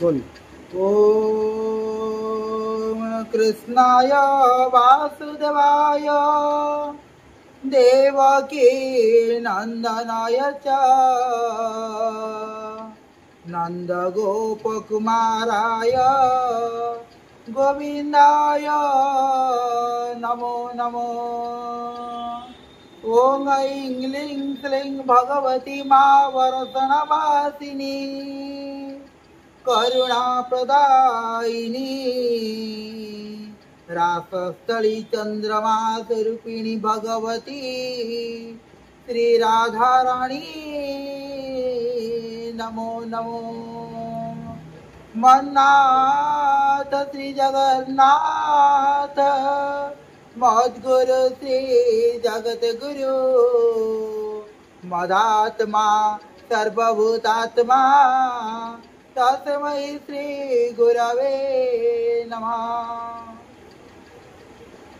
बोल। ओम कृष्णाय वासुदेवाय देवकी नंदनाय च नंद गोपकुमाराय गोविंदाय नमो नमो। ओम ऐं ह्लीं श्लीं भगवती मा वरसनवासिनी करुणाप्रदायिनी रासस्थली चंद्रमा स्वरूपिणी भगवती श्री राधाराणी नमो नमो। मन्नाथ श्री जगन्नाथ मद्गुरु श्री जगत गुरु मदात्मा सर्वभूतात्मा तस्मै श्री गुरवे नमः।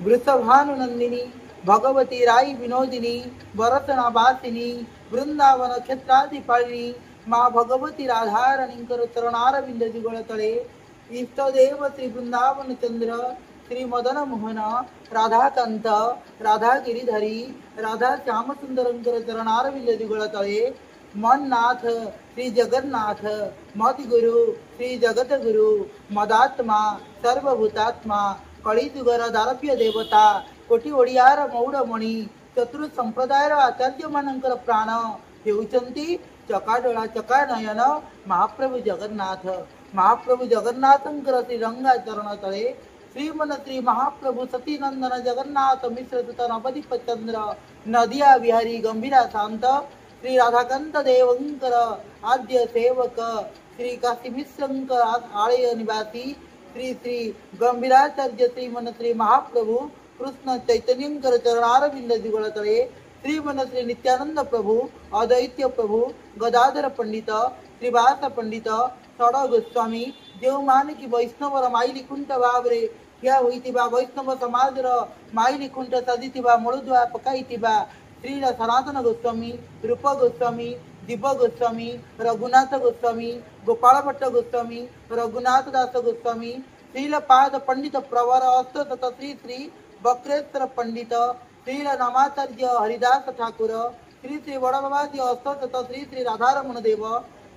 वृषभानुनंदिनी भगवती राई विनोदिनी वरसनावासिनी वृंदावन क्षेत्राधिपालिनी माँ भगवती राधारणींकर चरणारविंद जुगल तळे इष्टदेव श्री वृंदावन चंद्र श्री मदन मोहन राधाकांत राधा गिरीधरी राधा श्यामसुंदरंकर चरणारविंद जुगल तळे मननाथ श्री जगन्नाथ मद्गुरु श्री जगतगुरु मदात्मा सर्वभूतात्मा कलिजुगर दारप्य देवता कोटि ओडियार मौड़मणि चतुर संप्रदायर आचार्य मानकर प्राण हेउचंती चकाडोळा चकानयन महाप्रभु जगन्नाथ। महाप्रभु जगन्नाथंकर श्री रंगा चरण तळे श्रीमन श्री महाप्रभु सतीनंदन जगन्नाथ मिश्र सुत नवदीप चंद्र नदिया विहारी गंभीरा शांत श्री राधाकांत देवंकर आद्य सेवक श्री काशी मिश्रंकर आलय निवासी श्री श्री गंभीराचार्य श्रीमन श्री महाप्रभु कृष्ण चैतन्यंकर चरणारविंद जुगल तळे श्रीमन श्री नित्यानंद प्रभु अद्वैत प्रभु गदाधर पंडित श्रीवास पंडित षड गोस्वामी जो मान की वैष्णवर माइली खुंट भावरे क्या होइतिबा वैष्णव समाजर माइली खुंट सजितिबा मूलदुआ पकाइतिबा श्री सनातन गोस्वामी रूप गोस्वामी दिव्य गोस्वामी रघुनाथ गोस्वामी गोपाल भट्ट गोस्वामी रघुनाथ दास गोस्वामी श्रीलपाद पंडित प्रवर अस्त तत श्री श्री बक्रेश्वर पंडित श्रील नामाचार्य हरिदास ठाकुर श्री श्री वड़बाबाजी अस्त तत श्री श्री राधारमण देव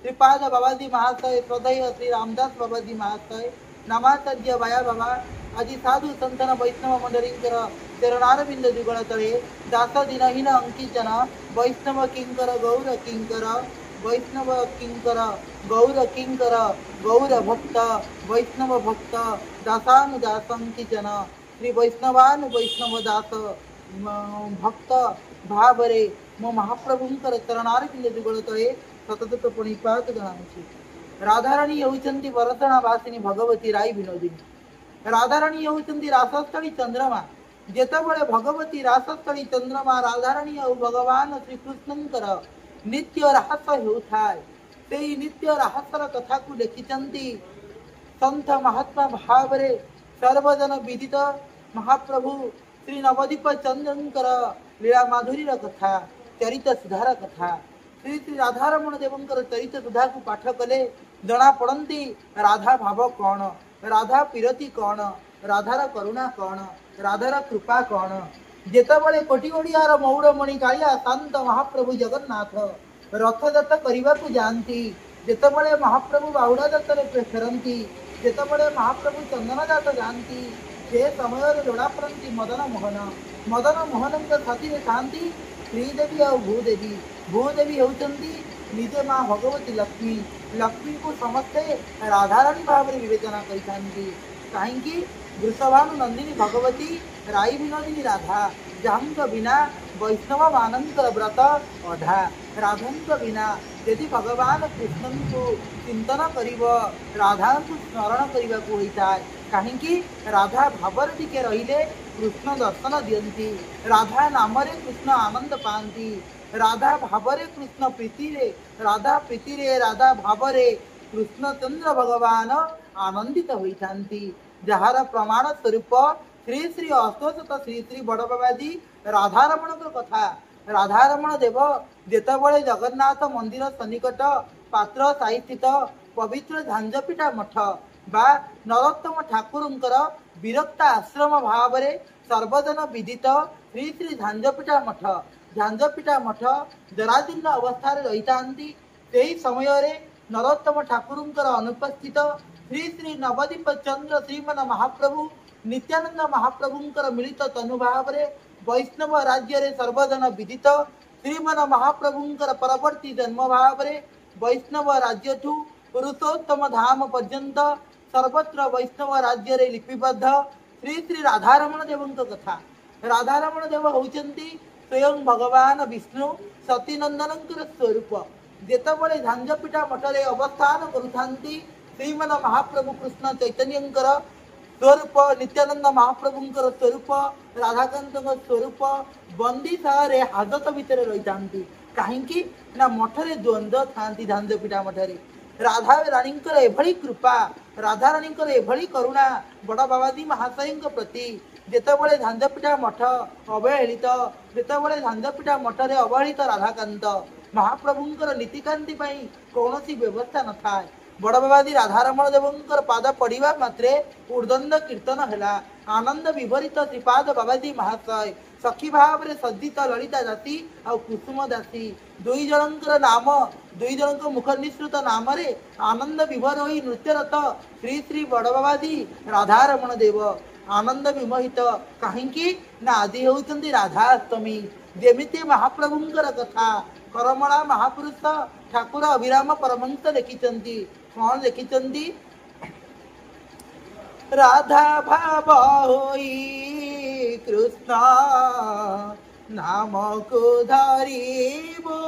श्रीपाद बाबाजी महाशय श्रद्धेय श्री रामदास बाबाजी महाशय नामाचार्य बाया बाबा आदि साधु संतन वैष्णव मंडलींकर चरणारविंद जुगल तळे दास दिनहीन अंकिचन वैष्णव किंकर गौर किंकर वैष्णव किंकर गौर किंकर गौर भक्त वैष्णव भक्त दासानुदासंकिचन श्री वैष्णवान वैष्णव दास भक्त भावरे मो महाप्रभुंकर चरणारविंद जुगल तळे सतत प्रणिपात जणांची। राधाराणी हेउचंती वरसनावासिनी भगवती राई विनोदिनी। राधाराणी हेउचंती रासस्थळी चंद्रमा जेतबळे भगवती रासस्थळी चंद्रमा राधाराणी हेउ भगवान श्री कृष्णंकर नित्य रहस्य हेउथाय सेई नित्य रहस्यर कथा को लेखिचंती संत महात्मा भावरे सर्वजन विदित महाप्रभु श्री नवदीप चंद्रंकर लीला माधुरीर कथा चरित सुधार कथा श्री श्री राधारमण देवंकर चरित सुधा को पाठ कले जना पड़ती राधा भाव कौन राधा पीरती कौन राधार करुणा कौन राधार कृपा कौन। जेतबळे कोटि ओडियार मौड़मणि कालिया शांत महाप्रभु जगन्नाथ रथदत्त करने जाती जेतबळे महाप्रभु बाहुड़ा दत्तर फेरती जेतबळे महाप्रभु चंदनदात जाती से समय लोड़ा पड़ती मदन मोहन साथी थाती श्रीदेवी और भूदेवी होती निजे माँ भगवती लक्ष्मी को समस्ते राधाराणी भाव में विवेचना कहीं वृषभानुनंदिनी भगवती राई विनोदिनी राधा जहां बिना वैष्णव मानंक व्रत अधा राधंक बिना यदि भगवान कृष्ण को चिंतन करिव राधा को स्मरण करने को होता है कहीं राधा भावर टिके रहिले कृष्ण दर्शन दियंती राधा नाम रे कृष्ण आनंद पाती राधा भावरे कृष्ण प्रीति रे राधा भावरे कृष्णचंद्र भगवान आनंदित होइथांती जहार प्रमाण स्वरूप श्री श्री अस्तोषित श्री श्री बड़बाबाजी राधारमण कथा राधारमण देव जेतबळे जगन्नाथ मंदिर सन्निकट पात्र साई स्थित पवित्र झांजपिठा मठ बा नरोत्तम ठाकुरंकर विरक्त आश्रम भाव सर्वजन विदित श्री श्री झांजपिठा मठ। झांजपिठा मठ जराजीर्ण अवस्था रही समय नरोत्तम ठाकुरंकर अनुपस्थित श्री श्री नवदीप चंद्र श्रीमन महाप्रभु नित्यानंद महाप्रभुंकर मिलित तनुभाव वैष्णव राज्य रे सर्वजन विदित श्रीमन महाप्रभुंकर परवर्ती जन्म भाव वैष्णव राज्य ठू पुरुषोत्तम धाम पर्यंत सर्वत्र वैष्णव राज्य रे लिपिबद्ध श्री श्री राधारमण देवंक कथा। राधारमण देव होउचंती स्वयं भगवान विष्णु सतीनंदनंकर स्वरूप। जेतबळे झांजपिठा मठरे अवस्थान करुथांती श्रीमन महाप्रभु कृष्ण चैतन्यंकर स्वरूप नित्यानंद महाप्रभुंकर स्वरूप राधाकांत स्वरूप बंदी सहरे हाजत भितर रही था कहीं ना मठरे द्वंद्व था झांजपिठा मठरे राधा राणींकर एभली कृपा राधा राणींकर एभली करुणा बड़ बाबाजी महाशय प्रति जेतबळे झांजपिठा मठ अवहेलित जेतबळे झांजपिठा मठरे अवहेलित राधाकांत महाप्रभुंकर नीतिकांति पई कौनसी व्यवस्था न थाए बड़ बाबाजी राधारमण देवंकर पाद पड़िबा मात्रे उर्दंड कीर्तन हैला आनंद विभरित श्रीपाद बाबाजी महाशय सखी भाव रे सज्जित ललिता दासी आ कुसुम दासी दुई जनकर नाम दुई जनक मुख निश्रुत नाम रे आनंद विभर होई नृत्यरत श्री श्री बड़ बाबाजी राधारमण देव आनंद विमोहित कहीं ना आदि होउचंती राधाष्टमी जेमिति महाप्रभुंकर कथा करमणा महापुरुष ठाकुर अभिराम परमहंस लिखिचंती कौन लिखिचंती राधा भाव होई कृष्ण नाम को धरिबो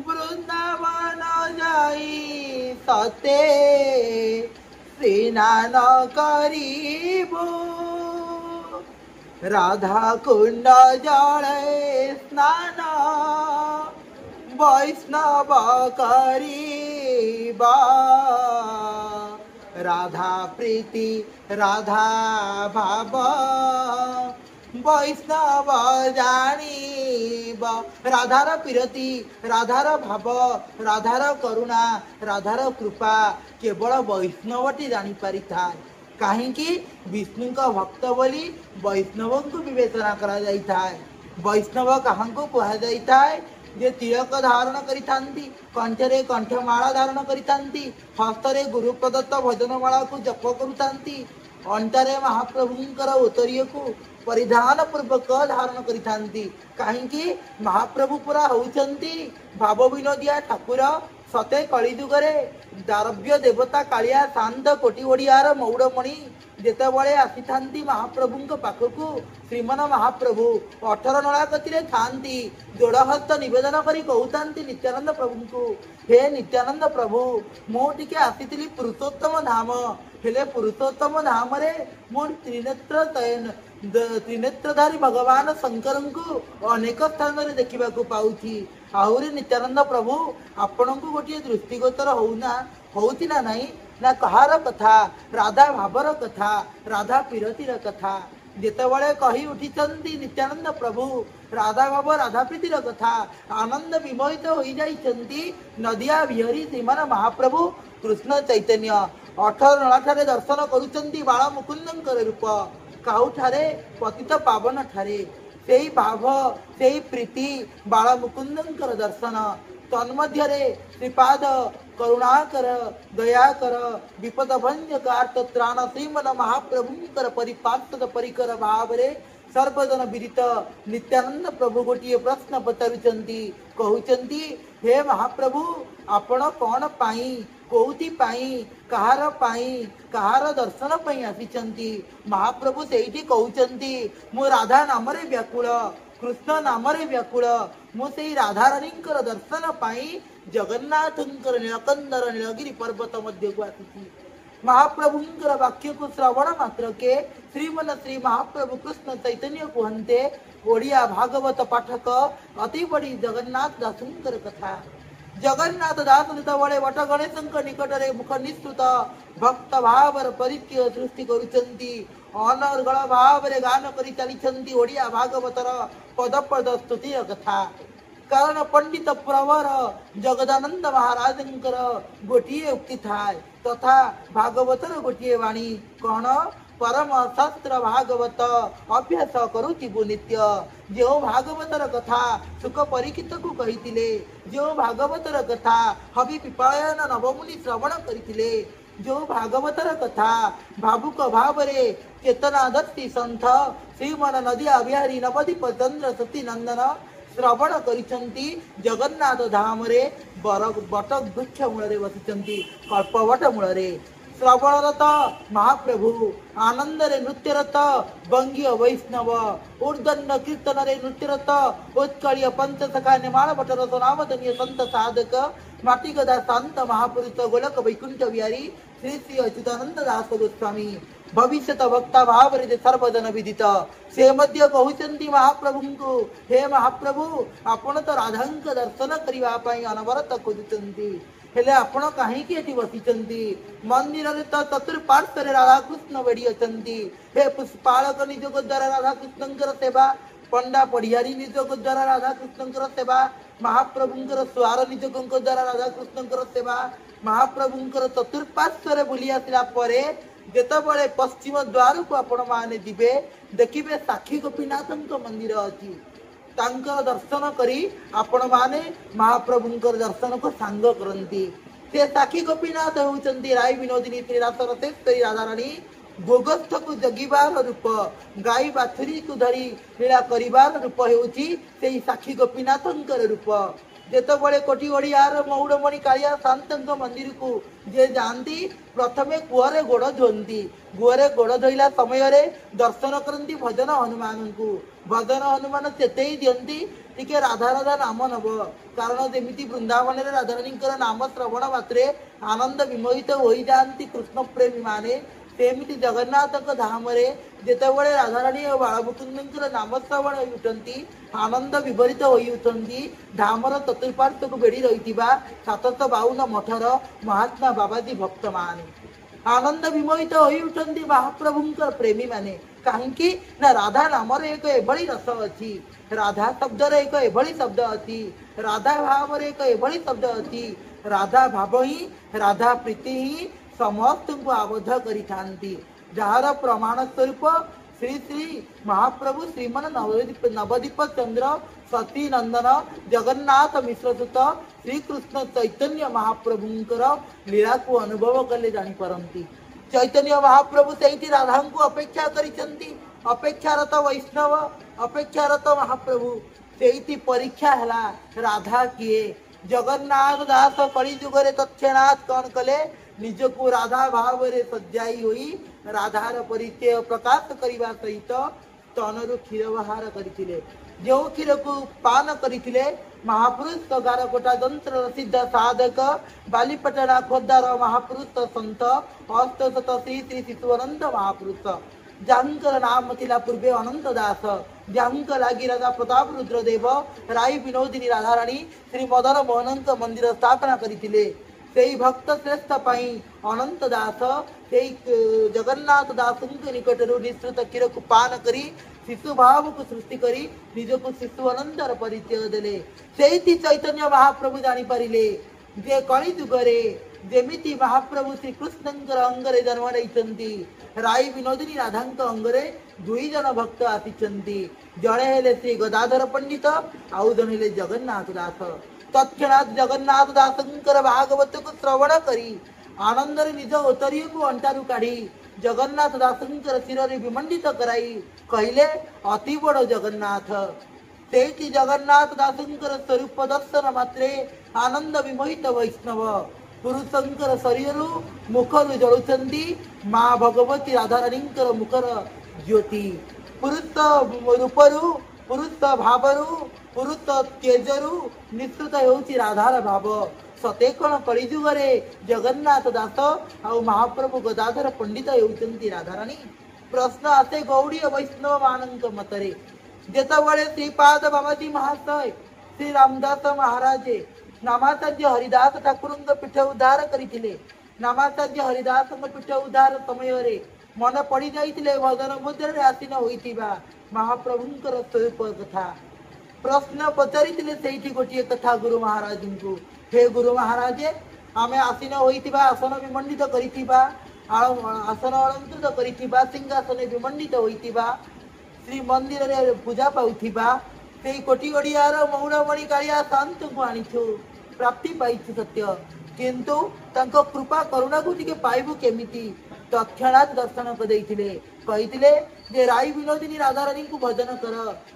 वृंदावन जाई सते स्नान करिबो राधा कुंड जले स्नान वैष्णव करिबा राधा प्रीति राधा भाव वैष्णव जानिब राधार प्रीति राधार भाव राधार करुणा राधार कृपा केवल वैष्णवटी जानी पारि था कहीं विष्णु का भक्त बोली वैष्णव को विवेचना करा जाता है। वैष्णव कहाँ को कहा जाता है जे तिलक धारण करिथांती कंठरे कंठमाला धारण करिथांती हस्तरे गुरु प्रदत्त भजनमाला को जप करुथांती अंतरे महाप्रभुंकर उत्तरीय को परिधान पूर्वक धारण करिथांती कहीं महाप्रभु पुरा होउचंती भाव विनोदिया ठाकुर सते कलिजुगरे दारव्य देवता कालिया शांत कोटी ओडियार मौड़मणि जेतबळे आसीथांती महाप्रभुंक पाखकु श्रीमन महाप्रभु 18 नळा गतिरे थांती जोड़हस्त निवेदन करी कहउतांती नित्यानंद प्रभुंकु हे नित्यानंद प्रभु मो टिके आसीतिली पुरुषोत्तम धाम हेले पुरुषोत्तम धाम रे मो त्रिनेत्र तयन त्रिनेत्रधारी भगवान शंकरंकु अनेक स्थान रे देखिबा को पाउथी आहुरी नित्यानंद प्रभु आपनकु गोटे दृष्टिगोचर होउना होउती ना नहीं ना कहार कथा राधा भावर कथा राधा पीरतीर कथा जेतबळे कही उठिचंती नित्यानंद प्रभु राधा भाव राधा प्रीतिर कथा आनंद विमोहित होई जाइचंती नदिया विहरी श्रीमान महाप्रभु कृष्ण चैतन्य 18 नळा ठारे दर्शन करुचंती बाळ मुकुंदंकर रूप काउ ठारे पतित पावन ठारे सेई भाव सेई प्रीति बाळ मुकुंदंकर दर्शन तन्मध्य श्रीपाद करुणाकर दयाकर विपद भंजकार त्राण श्रीमन महाप्रभुंकर परिपार्षद परिकर भाव रे सर्वजन विदित नित्यानंद प्रभु गोटे प्रश्न पचारुचंती कहउचंती हे महाप्रभु आपण कौन पाई कोउती पाई कहार दर्शन पाई आसीचंती महाप्रभु सेठी कहउचंती मो राधा नाम रे व्याकुल कृष्ण नाम रे व्याकुल मो सेई राधा रानींकर दर्शन पाई जगन्नाथंकर नीलकंदर नीलगिरी पर्वत मध्य को आसी महाप्रभुंकर वाक्य को श्रवण मात्र के श्रीमन श्री महाप्रभु कृष्ण चैतन्य कहते ओडिया भागवत पाठक अति बड़ी जगन्नाथ दासुंकर कथा जगन्नाथ दास जेतबळे वट गणेशंक निकटरे मुख निस्तुत भक्त भावर परिचय सृष्टि करुचंती अनर्गल भाव रे गान करी चलिचंती ओडिया भागवतर पद पद स्तुतिर कथा कारण पंडित प्रवर जगदानंद महाराजंकर गोटिए उक्ति थाय तथा भागवतर गोटिए वाणी कौन परम शास्त्र भागवत अभ्यास करुति नित्य जो भागवतर कथा सुख परीक्षित को कही जो भागवतर कथा हवि पिपायन नवमुनि श्रवण करथिले जो भागवतर कथा भावुक भावरे चेतनादर्शी संथ श्रीमन नदी अभिहारी नवदीप चंद्र सती नंदन श्रवण करिसंती जगन्नाथ धाम रे बट वृक्ष मूल बसिचंती कल्पवट मूल श्रवणरत महाप्रभु आनंद रे नृत्यरत बंगीय वैष्णव ऊर्धन कीर्तन रे नृत्यरत उत्कलीय पंच सखा निमाण भटर सोनावदनीय संत साधक माटी गदा शांत महापुरुष गोलक वैकुंठ विहारी श्री श्री अच्युतानंद दास गोस्वामी भविष्यत वक्ता भाव रे सर्वजन विदित से मध्य कहउचंती महाप्रभु को हे महाप्रभु आपण तो राधांक दर्शन करिवा पई अनवरत खोजुचंती हेले आपण काहीकि एठी बसिचंती मंदिर रे तो चतुर्पार्श्व रे राधा कृष्ण बेडी अचंती हे पुष्पालक निजोग द्वारा राधा कृष्णंकर सेवा पंडा पढ़ियारी निजोग द्वारा राधा कृष्णंकर सेवा महाप्रभुंकर स्वार निजोगंक द्वारा राधा कृष्णंकर सेवा महाप्रभुंकर चतुर्पार्श्व रे बुली आसिला परे जेतबळे पश्चिम द्वार को आपण माने दिबे देखिबे साक्षी गोपीनाथंक मंदिर अछि तांकर दर्शन करी आपण माने महाप्रभुंकर दर्शन को सांग करंती से साक्षी गोपीनाथ होउचंती राय विनोदिनी श्री रासरसेश्वरी राधारानी गोगस्थ को जगिबार रूप गाई बाछुरी को धरी लीला करिबार रूप हेउची सेही साक्षी गोपीनाथंकर रूप जेतबळे कोटी ओडियार मौड़मणि कालिया शांतंक मंदिर को जे जानती प्रथमे कुआरे गोड़ धोती गुआरे गोड़ धोइला समय रे दर्शन करती भजन हनुमान को भजन हनुमान चेते दियंती टिके राधा राधा नाम नब कारण जेमिति वृंदावन रे राधारानीकर नाम श्रवण मात्रे आनंद विमोहित होई जाती कृष्ण प्रेमी माने सेमिति जगन्नाथ धाम रे जेतबळे राधारानी और बाळमुकुंदंकर नाम श्रवण होई उठंती आनंद विभरित होई उठंती धामर चतुर्पार्श्व को बेड़ी रहितिबा 752 मठर महात्मा बाबाजी भक्त माने आनंद विमोहित होई उठंती महाप्रभुंकर प्रेमी माने काहेकि ना राधा नाम रे एक एभली रस अछि राधा शब्द रे एक एभली शब्द अछि राधा भाव रे एक एभली शब्द अछि राधा भाव ही राधा प्रीति ही समस्त को आबद्ध करिथांती जहार प्रमाण स्वरूप श्री श्री महाप्रभु श्रीमन नवदीप चंद्र सती नंदन जगन्नाथ मिश्रसुत श्री कृष्ण चैतन्य महाप्रभुंकर लीला को अनुभव कले जानी परंती चैतन्य महाप्रभु सेठी राधा को अपेक्षा करिसंती अपेक्षारत वैष्णव अपेक्षारत महाप्रभु सेठी परीक्षा हला राधा किए जगन्नाथ दास कली युग रे तत्क्षणात कौन कले निज को राधा भाव रे सज्जाई होई राधार परिचय प्रकाश करिवा सहित स्तनरु क्षीर बाहार करथिले जो क्षीर को पान करथिले महापुरुष सगार कोटा तंत्र सिद्ध साधक बालीपटना खोदार महापुरुष संत अष्टशत श्री श्री शिशुअनंत महापुरुष जांकर नाम थिला पूर्वे अनंत दास जांक लागी राजा प्रताप रुद्रदेव राय विनोदिनी राधारानी श्री मदन मोहनंक मंदिर स्थापना करथिले सेई भक्त श्रेष्ठ पाई अनंत दास सेई जगन्नाथ दासंक निकटरू निश्चित क्षीर को पान करी शिशु भाव को सृष्टि करी निज को शिशु अनंतर परिचय देले सेई चैतन्य महाप्रभु जानी परिले जे कली जुगरे जेमिति महाप्रभु श्री कृष्णंकर अंगरे जन्म नैचंती राय विनोदिनी राधांक अंगरे दुई जन भक्त आसिचंती जणे हेले श्री गदाधर पंडित आउ जणे हेले जगन्नाथ दास तत्क्षणात जगन्नाथ दासंकर भागवत को श्रवण करी आनंद रे निज ओतरी को अंटारू काढ़ी जगन्नाथ दासंकर शिर रे विमंडित कराई कहले अति बड़ जगन्नाथ सेठी जगन्नाथ दासंकर स्वरूप दर्शन मात्रे आनंद विमोहित वैष्णव पुरुषंकर शरीर मुखरु जळुचंदी माँ भगवती राधारानींकर मुखर ज्योति पुरुष रूपरु पुरुष भावरु पुरुष तेजरु निश्चित होउची राधार भाव सते कण कलिजुगरे जगन्नाथ दास आउ महाप्रभु गदाधर पंडित होउचंती राधारानी प्रश्न आसे गौड़ी वैष्णव मानंक मतरे जेतबळे श्रीपाद बाबाजी महाशय श्री रामदास महाराजे नामाचार्य हरिदास ठाकुरंक पीठ उद्धार करिथिले नामाचार्य हरिदास पीठ उद्धार समय रे मन पड़ी जाइथिले भजन मुद्रा रे आसीन होइतिबा महाप्रभुंकर स्वरूप कथा प्रश्न पचारिथिले सेठी गोटिए कथा गुरु महाराज को, हे गुरु महाराज आमे आसीन होइतिबा आसन विमंडित करितिबा आसन अलंकृत करितिबा सिंहासन विमंडित होइतिबा श्री मंदिर रे पूजा पाउथिबा सेई कोटी गड़ियार मौड़मणि कालिया शांत को आनिछु प्राप्ति पाइछु सत्य, किंतु तांको कृपा करुणा को टिके पाइबु केमिति तत्क्षणात दर्शन को देइथिले कहिथिले जे राई विनोदिनी राधारानी को भजन कर।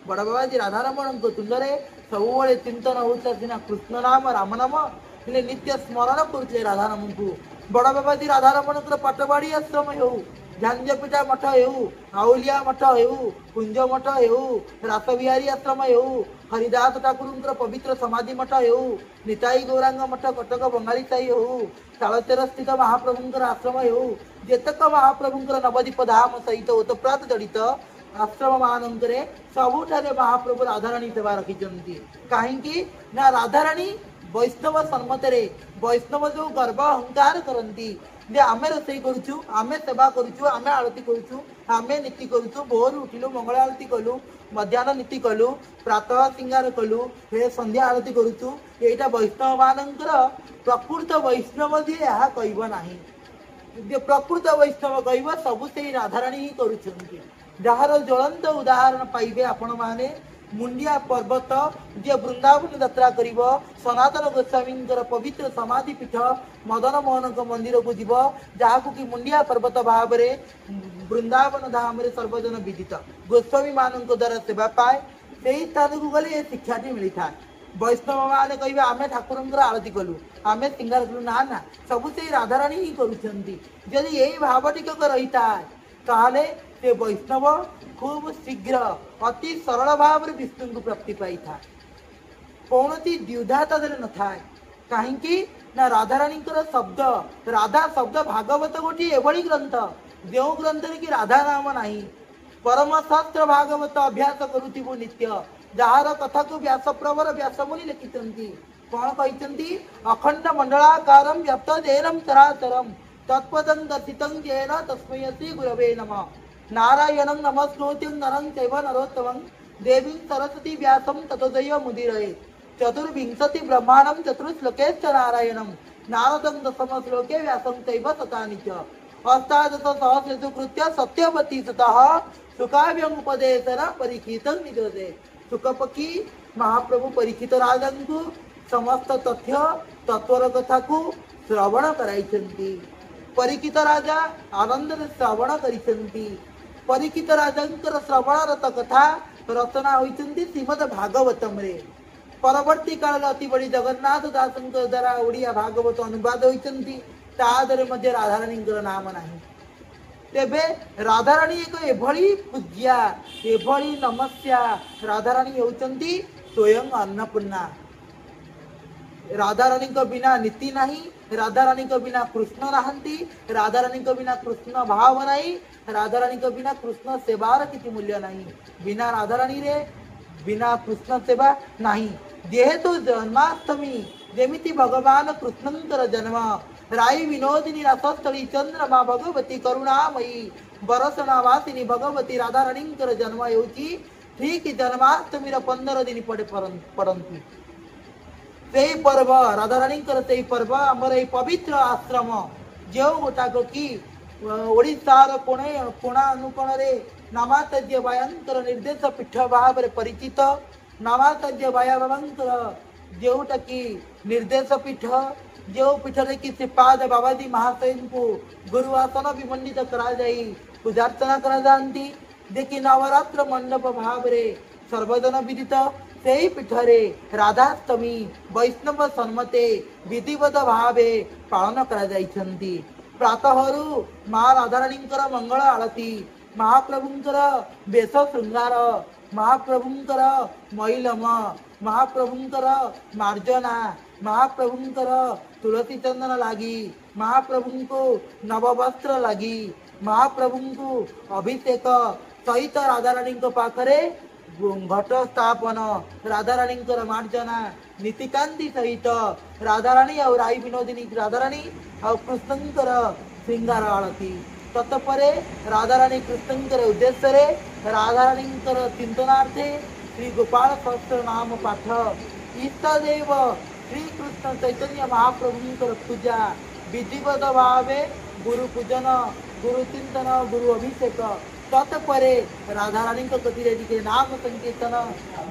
बड़ बाबाजी राधारमण को तुंडरे सबुबले चिंतन होता सिना कृष्ण नाम राम नाम हेले नित्य स्मरण करथिले राधाराम को। बड़ बाबाजी राधारमण को पाटबाड़ी आश्रम हो, झांझपिटा मठ हो, आउलिया मठ हो, कुंज मठ हो, रासबिहारी आश्रम हो, हरिदास ठाकुर पवित्र समाधि मठ हो, निताई गौरांग मठ कटक बंगाली साई हो, तालचेर स्थित महाप्रभुंकर आश्रम हो, जेतक महाप्रभुंकर नवदीप धाम सहित ओतप्रात जड़ित आश्रम मानकरे सबुठारे महाप्रभु राधारानी सेवा रखिचंती। काहेकि ना राधारानी वैष्णव सम्मतरे वैष्णव जो गर्व अहंकार करती जे आमे रोषे करूछु, आमे सेवा करूछु, आमे आरती करूछु, आमे नीति करूछु, भोर उठिलु मंगल आरती कलु, मध्याह्न नीति कलु, प्रातः सिंगार कलु, हे संध्या आरती करूछु, एटा वैष्णव मानकर प्रकृत वैष्णव जे यह कहब नाही। जे प्रकृत वैष्णव कहब सबु से राधारानी ही करूछंती। जार ज्वलंत उदाहरण पाइबे आपण माने मुंडिया पर्वत जे वृंदावन यात्रा करिवो, सनातन गोस्वामींकर पवित्र समाधि पीठ मदन मोहन मंदिर को जीव, जहाकू कि मुंडिया पर्वत भाव वृंदावन धाम रे सर्वजन विदित गोस्वामी मान द्वारा सेवा पाए से स्थान को गले शिक्षाटी मिलता है। वैष्णव मैंने कहे आमे ठाकुर आरती कलु, आमे सिंगार कलु, ना ना सबू से राधारानी ही करुँच। जदि यही भाव टिकक रही है ताहले से वैष्णव खूब शीघ्र अति सरल भाव विष्णु को प्राप्ति पाई था। कौन द्विधा तदर न था कहीं ना राधारानी शब्द राधा शब्द भागवत गोटे एभली ग्रंथ जो ग्रंथ कि राधा नाम नहीं। परम शास्त्र भागवत अभ्यास करुथिबु नित्य, जार कथा को व्यास प्रवर व्यास मुनि लिखिछंती। कौन कहिछंती अखंड मंडलाकारं व्याप्त जेनम चराचरम तत्पदं दर्शितं जेन तस्मै श्री गुरवे नमः। नारायणं नमस्कृत्यं नरं चैव नरोत्तमं देवीं सरस्वती व्यासं ततोदय मुदीरये। चतुर्विंशति ब्रह्मांडं चतुर्श्लोकेश्च नारायणं नारदं दशम श्लोके व्यासं चैव शतानि च। अष्टादश सहस्रेषु कृत्य सत्यवती सुतः सुकाव्यं उपदेशन परीक्षितं निजोदे। सुकपक्षी महाप्रभु परीक्षित राजन को समस्त तथ्य तत्वर कथा को श्रवण कराइछंती। परीक्षित राजा आनंद श्रवण करिछंती। परीक्षित राजंकर श्रवणरत कथा रचना होइछंती श्रीमद भागवतम रे। परवर्ती काल अति बड़ी जगन्नाथ दासंकर द्वारा ओडिया भागवत अनुवाद होइछंती। तादरे मध्य राधारानींकर नाम नाही। तेबे राधारानी एक एभली पूज्या एभली नमस्या राधारानी होउछंती स्वयं अन्नपूर्णा। राधारानी को बिना नीति नहीं, राधारानी को बिना कृष्ण नहांती, राधारानी को बिना कृष्ण भाव नहीं, राधारानी को बिना कृष्ण सेवार किसी मूल्य नहीं। बिना राधारानी रे बिना कृष्ण सेवा नहीं। जेहेतु जन्माष्टमी जेमिति भगवान कृष्णंकर जन्म राई विनोदिनी रसस्थली चंद्रमा भगवती करुणामयी बरसनावासिनी भगवती राधारानींकर जन्म होउची ठीक जन्माष्टमी 15 दिन पड़ती। से पर्व राधारानींकर से पर्व आमर ये पवित्र आश्रम जो गोटाक कि ओडिशार कोणे कोणा अनुकोण रे नामाचार्य बायांकर निर्देश पीठ भाव परिचित। नामाचार्य बाया बाबांकर जोटा कि निर्देश पीठ जो पीठ रे कि श्रीपाद बाबाजी महाशय को गुरु आसन विमंडित करा जाई पूजार्चना करा जानती। देखी नवरात्र मंडप भाव रे सर्वजन विदित से पीठरे राधाष्टमी वैष्णव सम्मते विधिवत भावे पालन करा जाइछंती। प्रातःरु माँ राधारानींकर मंगल आरती, महाप्रभुंकर बेश श्रृंगार, महाप्रभुंकर मैलम, महाप्रभुंकर मार्जना, महाप्रभुंकर तुलसी चंदन लागी, महाप्रभु को नववस्त्र लागी, महाप्रभु को अभिषेक सहित राधारानी पाखरे घट स्थापन, राधारानी मार्जना नीतिकांति सहित राधारानी और राई विनोदिनी राधारानी और कृष्णंकर श्रृंगार आरती। तत्परे राधारानी कृष्णंकर उद्देश्य राधारानी चिंतनार्थे श्री गोपाल सहस्त्र नाम पाठ इष्टदेव श्री कृष्ण चैतन्य महाप्रभुंकर पूजा विधिवत भावे गुरु पूजन गुरु चिंतन गुरु अभिषेक तत्परे राधा रानी कतिरे टिके नाम संकीर्तन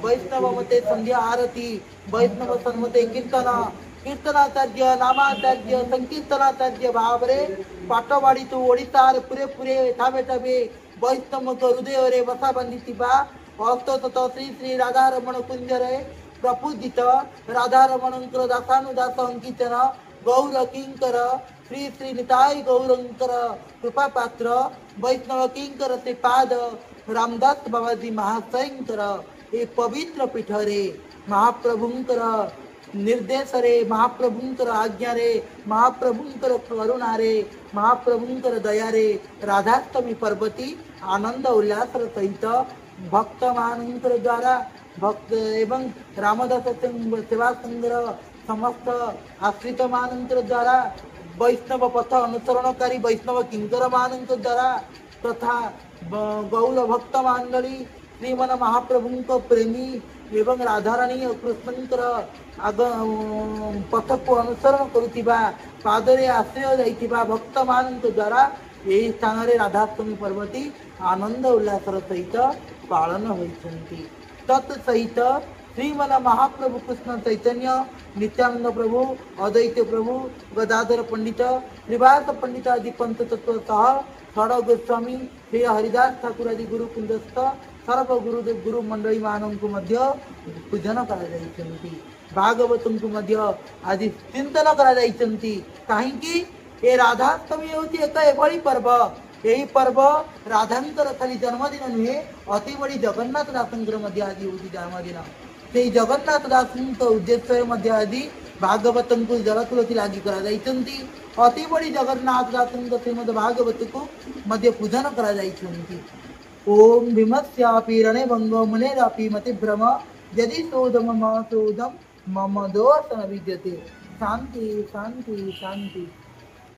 वैष्णव मते संध्या आरती वैष्णव सन्मते कीर्तन कीर्तनाचार्य नामाचार्य संकीर्तनाचार्य भावरे पाटवाड़ी तू ओडितार पुरे पुरे ठावे ठावे वैष्णव हृदय रे बसा बांधिथिबा भक्त तत श्री श्री राधा रमण कुंजरे प्रपूजित राधा रमणंकर दासानुदास अंकितन गौर किंकर श्री श्री निताय गौरंकर कृपा पात्र वैष्णव किंकर ते पाद रामदास बाबाजी महाशयंकर हे पवित्र पीठ रे महाप्रभुंकर निर्देश रे महाप्रभुंकर आज्ञा रे महाप्रभुंकर करुणा रे महाप्रभुंकर दया रे राधाष्टमी पर्वती आनंद उल्लास सहित भक्त मानंकर द्वारा भक्त एवं रामदास सेवा संग्रह समस्त आश्रित मानंकर द्वारा वैष्णव पथ अनुसरणकारी वैष्णव किंकर मानंकर द्वारा तथा गौर भक्त मंडली श्रीमन महाप्रभुंक प्रेमी एवं राधाराणी कृष्णंकर आग पथ को अनुसरण करुथिबा पादरे आश्रय दैथिबा भक्त मानंक द्वारा यही स्थान रे राधाष्टमी पर्वती आनंद उल्लास सहित पालन होइछंती तत्सहित श्रीमन महाप्रभु कृष्ण चैतन्य नित्यानंद प्रभु अद्वैत प्रभु गदाधर पंडित श्रीवास पंडित आदि पंथ तत्व सह षड गोस्वामी श्री हरिदास ठाकुर आदि गुरु कुंदस्थ सर्व गुरुदेव गुरु मंडली मानक मध्य पूजन कर भागवत को मध्य आदि चिंतन कर राधाष्टमी हूँ एक एभली पर्व यही पर्व राधांकर खाली जन्मदिन नुहे अति बड़ी जगन्नाथ दासंकर मध्य आदि हूँ जन्मदिन से जगन्नाथ दास उद्देश्य मध्य आदि भागवत को जलतुलसी लागी कर अति बड़ी जगन्नाथ दास श्रीमद भागवत को मध्य पूजन कर ओम भीमस्यापि रणे भंगो मुनेरापि मति भ्रम यदि सोदम मम दोष न विद्यते शांति शांति शांति।